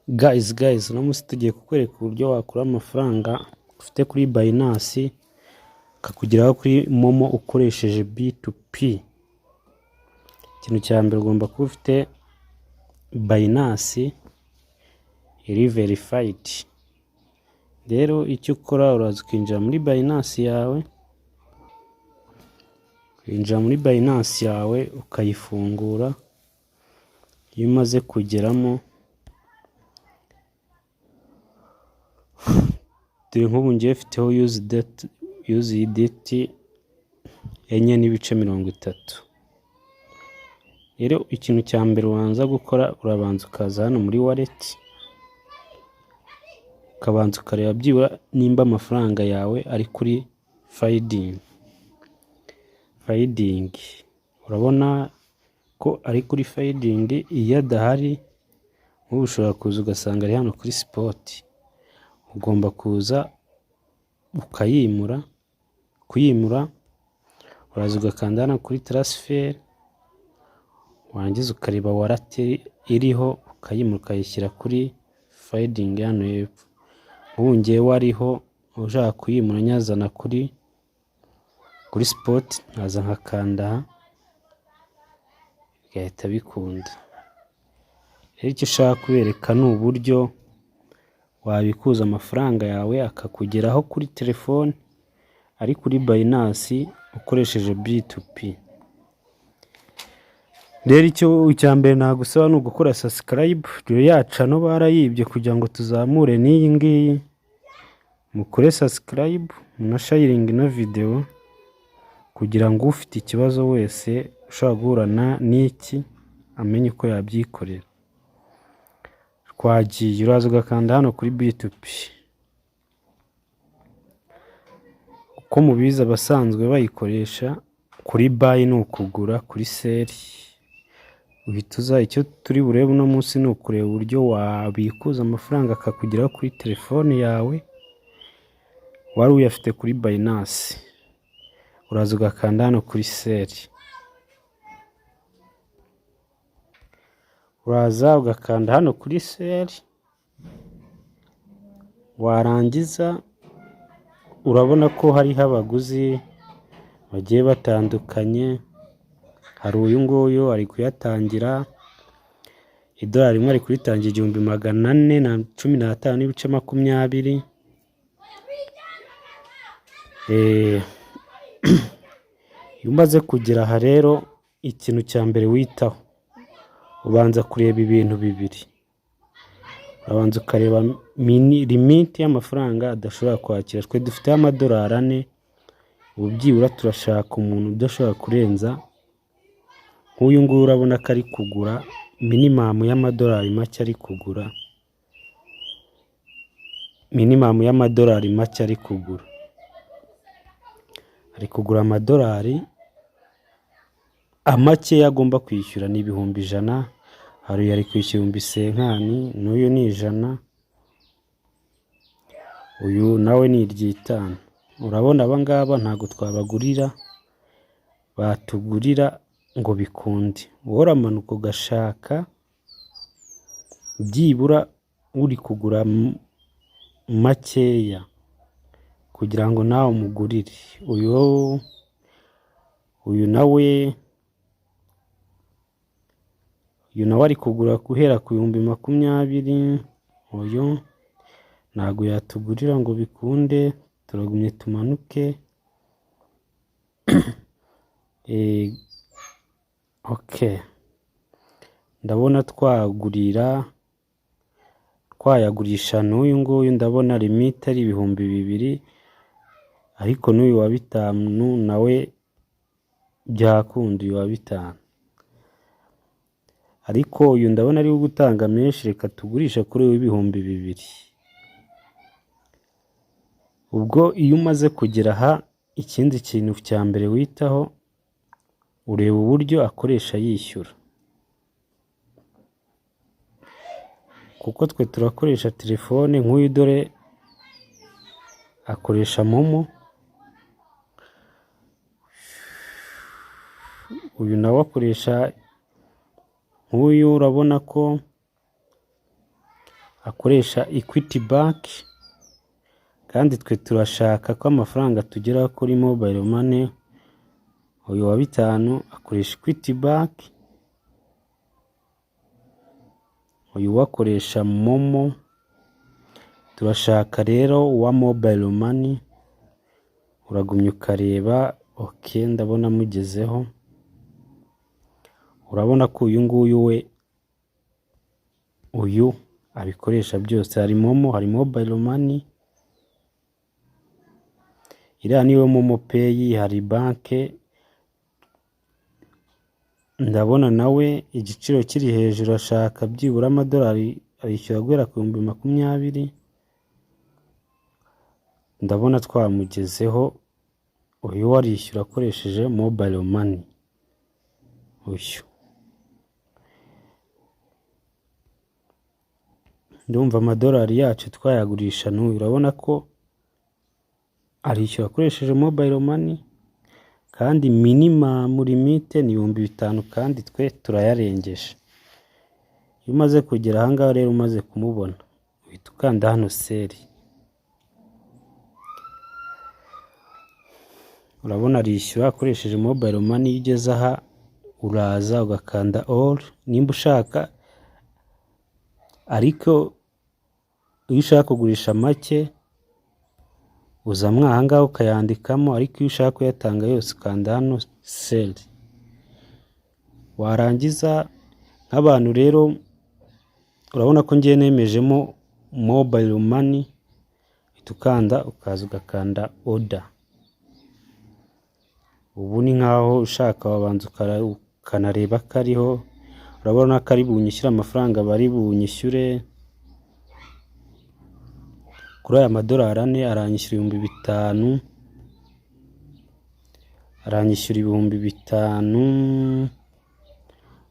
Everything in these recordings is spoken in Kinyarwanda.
Guys, uno munsi tugiye kukwereka uburyo wakura amafaranga ufite kuri Binance akakugeraho kuri Momo ukoresheje B2P. Ikintu cya mbere ugomba kuba ufite Binance iri verified. Rero icyo ukora uraza ukinjira muri Binance yawe, ukayifungura. Iyo umaze kugeramo, dore nk'ubu ngiye mfiteho USDT 4.30. Rero ikintu cya mbere ubanza gukora, urabanza ukaza hano muri wallet, ukabanza ukareba byibura nimba amafaranga yawe ari kuri finding. Urabona ko ari kuri finding. Iyo adahari, nk'ubu ushobora kuza ugasanga ari hano kuri spot. Ugomba kuza ukayimura. Kuyimura uraza ugakanda hano kuri transfer, wangiza ukareba wallet iriho, ukayimura ukayishyira kuri finding hano hepfo. Ubu ngewe wariho ushaka kuyimura nyazana kuri spot, nkaza nkakanda bigahita bikunda. Rero icyo ushaka kubereka ni uburyo wabikuza amafaranga yawe akakugeraho kuri telefone ari kuri Binance ukoresheje B2P. Rero icyo mbere nagusaba ni ugukora subscribe. Dore yacu no barayibye kugira ngo tuzamure n'iyi ngiyi. Mukore subscribe, munasharinga ino video kugira ngo ufite ikibazo wese ushobora guhura n'iki amenye uko yabyikorera. Twagiye, uraza ugakanda hano kuri B2P. Uko mubizi abasanzwe bayikoresha kuri buy ni ukugura, kuri sell uhituza. Icyo turi burebe uno munsi ni ukureba uburyo wabikuza amafaranga akakugeraho kuri telefone yawe wari uyafite kuri Binance. Uraza ugakanda hano kuri sell, uraza ugakanda hano kuri sell. Warangiza urabona ko hariho abaguzi bagiye batandukanye. Hari uyu nguyu ari kuyatangira idolari rimwe, ari kuritangira 415.20. Iyo umaze kugera aha rero, ikintu cya mbere witaho ubanza kureba ibintu bibiri. Urabanza ukareba limit y'amafaranga adashobora kwakira. Twe dufite amadolari 4. Ubu byibura turashaka umuntu udashobora kurenza nk'uyu nguyu. Urabona ko ari kugura minimum y'amadolari make, ari kugura amadolari make agomba kwishyura ni 100. Hari yari kwishyura 50, n'uyu ni 100, uyu nawe ni 50. Urabona abangaba ntago twabagurira, batugurira ngo bikunde. Uramanuka ugashaka byibura uri kugura makeya kugira ngo nawe umugurire. Uyu nawe ari kugura guhera ku 20,000. Uyu ntago yatugurira ngo bikunde. Turagumye tumanuke. Okay, ndabona twayagurisha n'uyu nguyu. Ndabona limit ari 2,000, ariko n'uyu wa 5 nawe byakunda. Uyu wa 5 ariko uyu ndabona ari gutanga menshi, reka tugurisha kuri uyu 2,000. Ubwo iyo umaze kugera aha, ikindi kintu cya mbere witaho ureba uburyo akoresha yishyura, kuko twe turakoresha telefone. Nk'uyu dore akoresha Momo, uyu nawe akoresha nk'uyu. Urabona ko akoresha Equity Bank, kandi twe turashaka ko amafaranga tugeraho kuri mobile money. Uyu wa 5 akoresha Equity Bank, uyu wakoresha Momo. Turashaka rero wa mobile money, uragumya ukareba. Okay, ndabona mugezeho. Urabona ko uyu nguyu we uyu abikoresha byose. Hari Momo, hari mobile money, iriya niyo Momo Pay, hari banke. Ndabona nawe igiciro kiri hejuru, ashaka byibura amadolari arishyura guhera ku 20,000. Ndabona twamugezeho. Uyu warishyura akoresheje mobile money. Uyu ndumva amadolari yacu twayagurisha n'uyu. Urabona ko arishyura akoresheje mobile money, kandi minimum limit ni 5,000, kandi twe turayarengeje. Iyo umaze kugera aha ngaha rero, umaze kumubona, uhita ukanda hano seri. Urabona arishyura akoresheje mobile money. Iyo ugeze aha uraza ugakanda all nimba ushaka, ariko iyo ushaka kugurisha make uza mwaha ngaha ukayandikamo, ariko iyo ushaka kuyatanga yose ukanda hano seri. Warangiza nk'abantu rero, urabona ko ngiye nemejemo mobile money, ukanda ukaza ugakanda order. Ubu ni nkaho ushaka wabanza ukanareba kariho. Urabona ko ari bunyishyura amafaranga bari bunyishyure kuri aya madolari 4. Aranyishyura 5,000, aranyishyura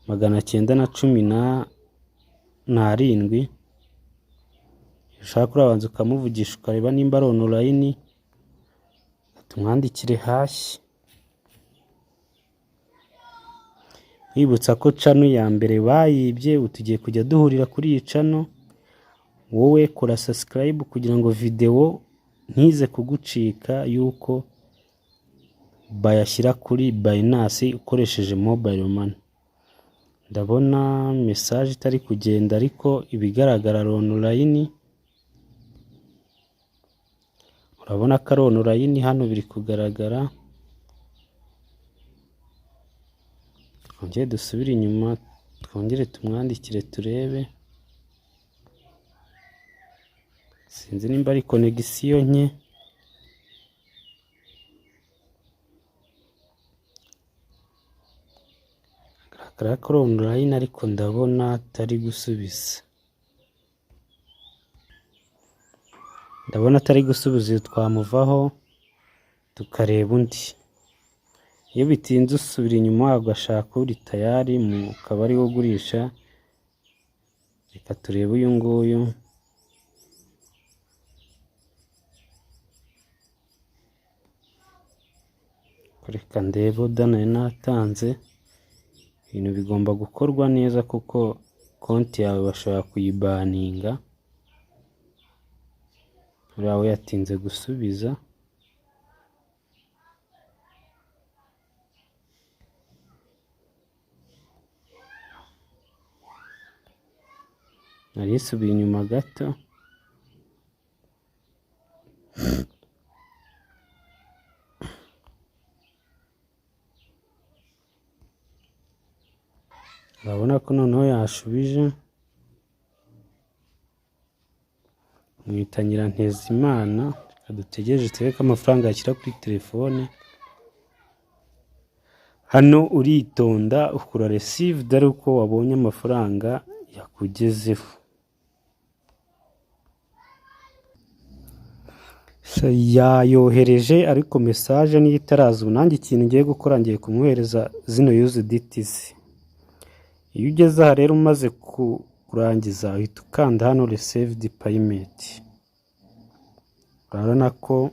5,917. Ushaka urabanza ukamuvugisha ukareba nimba ari online, tumwandikire hashyi. Wibutsa ko channel ya mbere bayibye, utugiye kujya duhurira kuri iyi channel. Wowe kora subscribe kugira ngo video ntize kugucika yuko bayashyira kuri Binance ukoresheje mobile money. Ndabona message itari kugenda, ariko ibigaragara online. Urabona ko online hano biri kugaragara. Twongere dusubire inyuma, twongere tumwandikire turebe. Sinzi nimba ari connection nke. Garagara ko online, ariko ndabona atari gusubiza. Ndabona atari gusubiza. Twamuvaho tukareba undi. Iyo bitinze usubira inyuma ugashaka uri tayari mu kabari wo gurisha. Reka turebe uyu nguyu. Reka ndebe udana natanze. Ibintu bigomba gukorwa neza, kuko konti yawe bashobora kuyibaninga. Urawe yatinze gusubiza. Narisubiye inyuma gato. Urabona ko noneho yashubije. Mwita Nyirantezimana. Adutegereje turebe ko amafaranga yashyira kuri telefone. Hano uritonda ukora receive, dore uko wabonye amafaranga yakugezeho. Yayohereje, ariko message niyo itaraza. Nanjye ikintu ngiye gukora, ngiye kumwohereza zino USDT. Iyo ugeze aha rero umaze kurangiza, uhita ukanda hano received payment. Urabona ko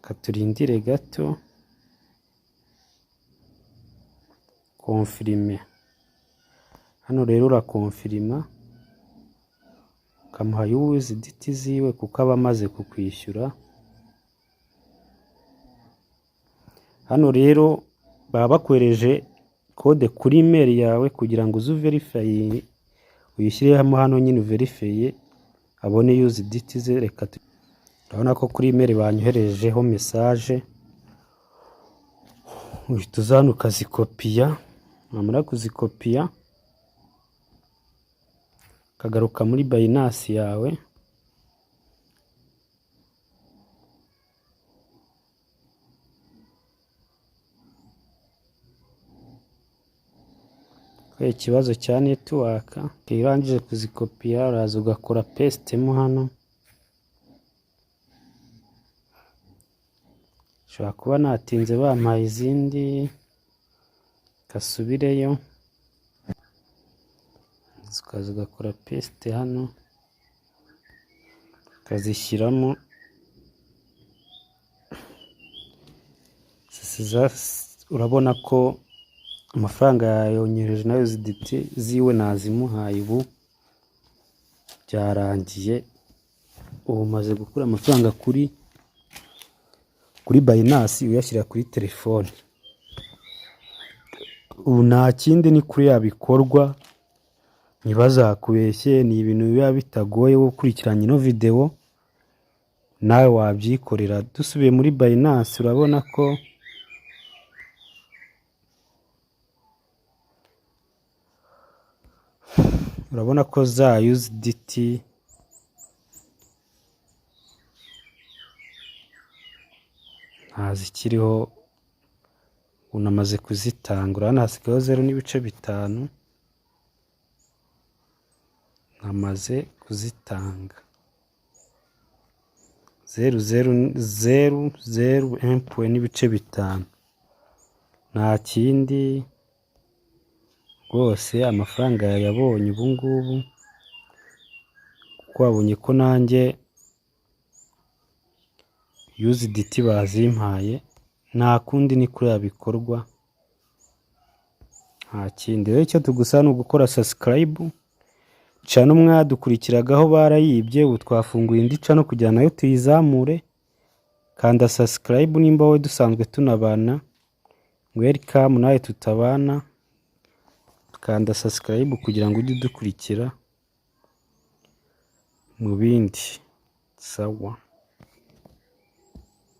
katurindire gato. Confirme. hano rero urakonfirima ukamuha USDT ziwe kuko aba amaze kukwishyura. Hano rero baba bakwereje kode kuri email yawe kugira ngo uze verify uyishyiremo hano nyine verify abone USDT ze. Reka urabona ko kuri email banyoherejeho message, uhita uzana ukazikopiya, wamara kuzikopiya kagaruka muri Binance yawe, ikibazo cya network. Irangije kuzikopiya uraza ugakora paste mo hano. Ushobora kuba natinze bampaye izindi, kasubireyo ukaza ugakora paste hano ukazishyiramo. Urabona ko amafaranga yongereje na USDT ziwe nazimuhaye, ubu byarangiye. Ubu maze gukura amafaranga kuri Binance uyashyira kuri telefone. Ubu nta kindi ni kuri yabikorwa, ntibazakubeshye, ni ibintu biba bitagoye. Gukurikirana ino video nawe wabyikorera. Dusubiye muri Binance urabona ko za USDT ntazikiriho, unamaze kuzitanga. Urabona hasigayeho 0.5, namaze kuzitanga 0.5. nta kindi rwose. Amafaranga yayabonye ubu ngubu kuko wabonye ko nanjye USDT bazimpaye. Nta kundi ni kuri yabikorwa, nta kindi. Rero icyo tugusaba ni ugukora subscribe, channel mwadukurikiragaho barayibye, ubu twafunguye indi channel kugira nayo tuyizamure. Kanda subscribe nimba wowe dusanzwe tunabana, welcome nawe tutabana. Kanda subscribe kugira ngo ujye udukurikira mu bindi. Sawa.